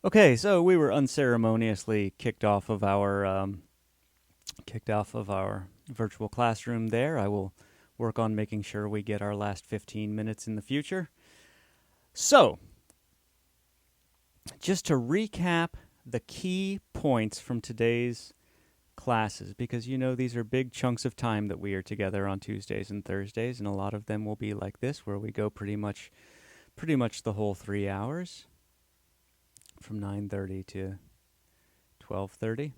Okay, so we were unceremoniously kicked off of our virtual classroom there. I will work on making sure we get our last 15 minutes in the future. So, just to recap the key points from today's classes, because you know these are big chunks of time that we are together on Tuesdays and Thursdays, and a lot of them will be like this, where we go pretty much the whole 3 hours from 9:30 to 12:30.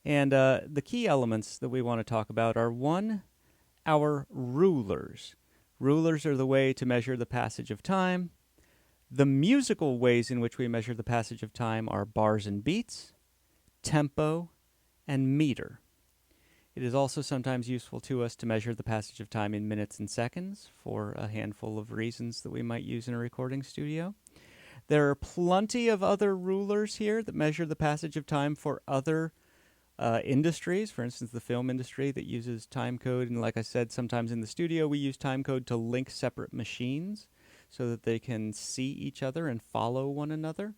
And the key elements that we want to talk about are one, our rulers. Rulers are the way to measure the passage of time. The musical ways in which we measure the passage of time are bars and beats, tempo, and meter. It is also sometimes useful to us to measure the passage of time in minutes and seconds for a handful of reasons that we might use in a recording studio. There are plenty of other rulers here that measure the passage of time for other industries, for instance, the film industry that uses time code. And like I said, sometimes in the studio we use time code to link separate machines so that they can see each other and follow one another.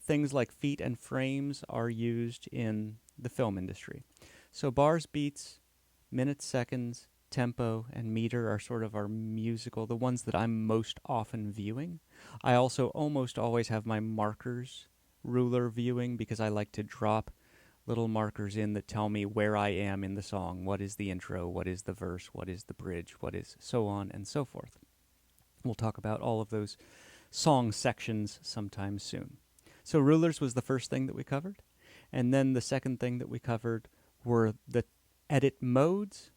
Things like feet and frames are used in the film industry. So bars, beats, minutes, seconds, tempo, and meter are sort of our musical, the ones that I'm most often viewing. I also almost always have my markers ruler viewing because I like to drop little markers in that tell me where I am in the song. What is the intro? What is the verse? What is the bridge? What is so on and so forth. We'll talk about all of those song sections sometime soon. So rulers was the first thing that we covered. And then the second thing that we covered were the edit modes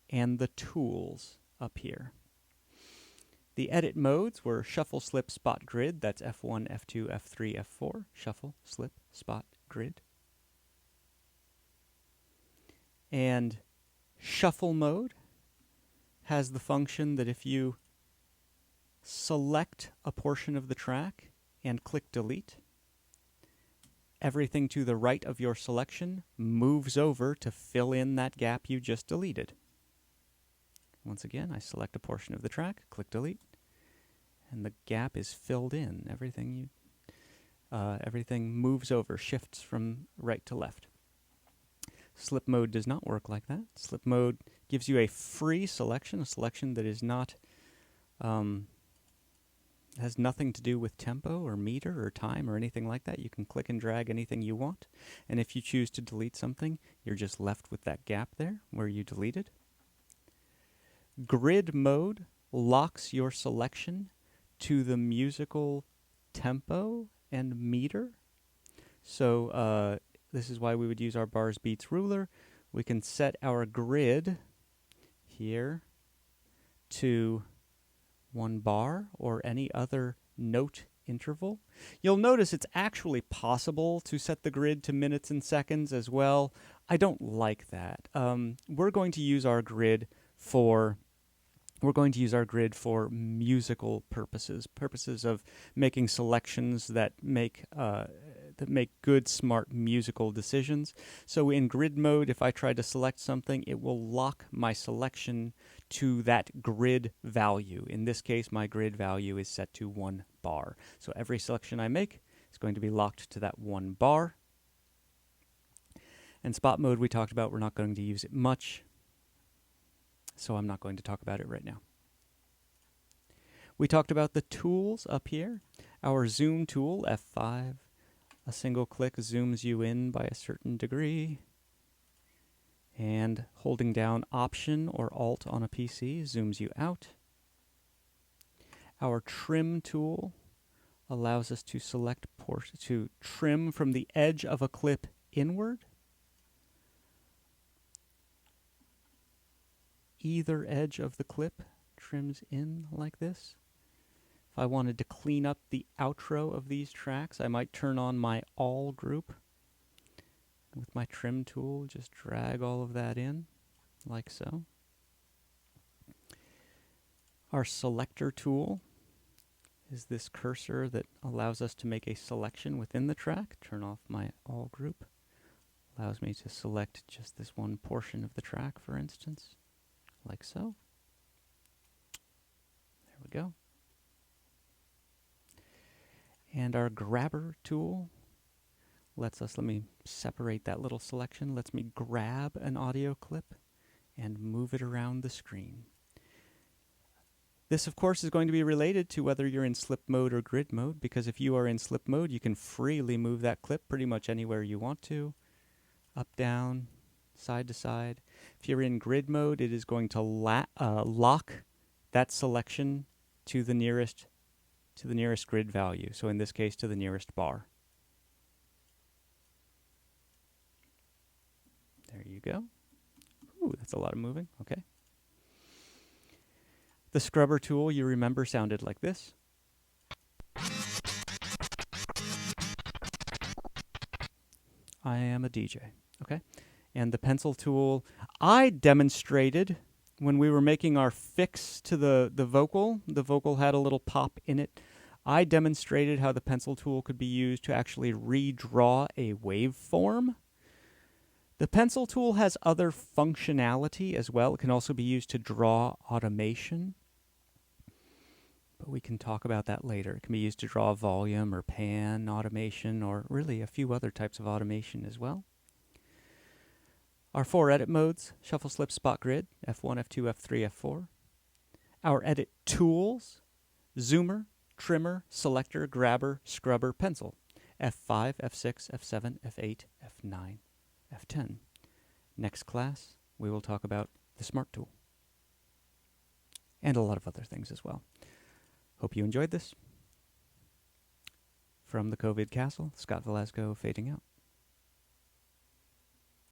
and the tools up here. The edit modes were shuffle, slip, spot, grid. That's F1, F2, F3, F4. Shuffle, slip, spot, grid. And shuffle mode has the function that if you select a portion of the track and click delete, everything to the right of your selection moves over to fill in that gap you just deleted. Once again, I select a portion of the track, click delete, and the gap is filled in. Everything moves over, shifts from right to left. Slip mode does not work like that. Slip mode gives you a free selection, a selection that is not has nothing to do with tempo or meter or time or anything like that. You can click and drag anything you want, and if you choose to delete something, you're just left with that gap there where you deleted. Grid mode locks your selection to the musical tempo and meter. So this is why we would use our bars, beats ruler. We can set our grid here to 1 bar or any other note interval. You'll notice it's actually possible to set the grid to minutes and seconds as well. I don't like that. We're going to use our grid for musical purposes of making selections that make good, smart musical decisions. So in grid mode, if I try to select something, it will lock my selection to that grid value. In this case, my grid value is set to 1 bar. So every selection I make is going to be locked to that 1 bar. And spot mode we talked about, we're not going to use it much, so I'm not going to talk about it right now. We talked about the tools up here. Our zoom tool, F5, a single click zooms you in by a certain degree. And holding down Option or Alt on a PC zooms you out. Our trim tool allows us to select to trim from the edge of a clip inward. Either edge of the clip trims in like this. If I wanted to clean up the outro of these tracks, I might turn on my all group. With my trim tool, just drag all of that in, like so. Our selector tool is this cursor that allows us to make a selection within the track. Turn off my all group. Allows me to select just this one portion of the track, for instance, like so. There we go. And our grabber tool let me separate that little selection, lets me grab an audio clip and move it around the screen. This, of course, is going to be related to whether you're in slip mode or grid mode, because if you are in slip mode, you can freely move that clip pretty much anywhere you want to, up, down, side to side. If you're in grid mode, it is going to lock that selection to the nearest grid value. So in this case, to the nearest bar. There you go. Ooh, that's a lot of moving. Okay. The scrubber tool, you remember, sounded like this. I am a DJ. Okay. And the pencil tool, I demonstrated when we were making our fix to the vocal. The vocal had a little pop in it. I demonstrated how the pencil tool could be used to actually redraw a waveform. The pencil tool has other functionality as well. It can also be used to draw automation, but we can talk about that later. It can be used to draw volume or pan automation, or really a few other types of automation as well. Our 4 edit modes: shuffle, slip, spot, grid, F1, F2, F3, F4. Our edit tools: zoomer, trimmer, selector, grabber, scrubber, pencil, F5, F6, F7, F8, F9, F10. Next class, we will talk about the Smart Tool and a lot of other things as well. Hope you enjoyed this. From the COVID Castle, Scott Velasco fading out.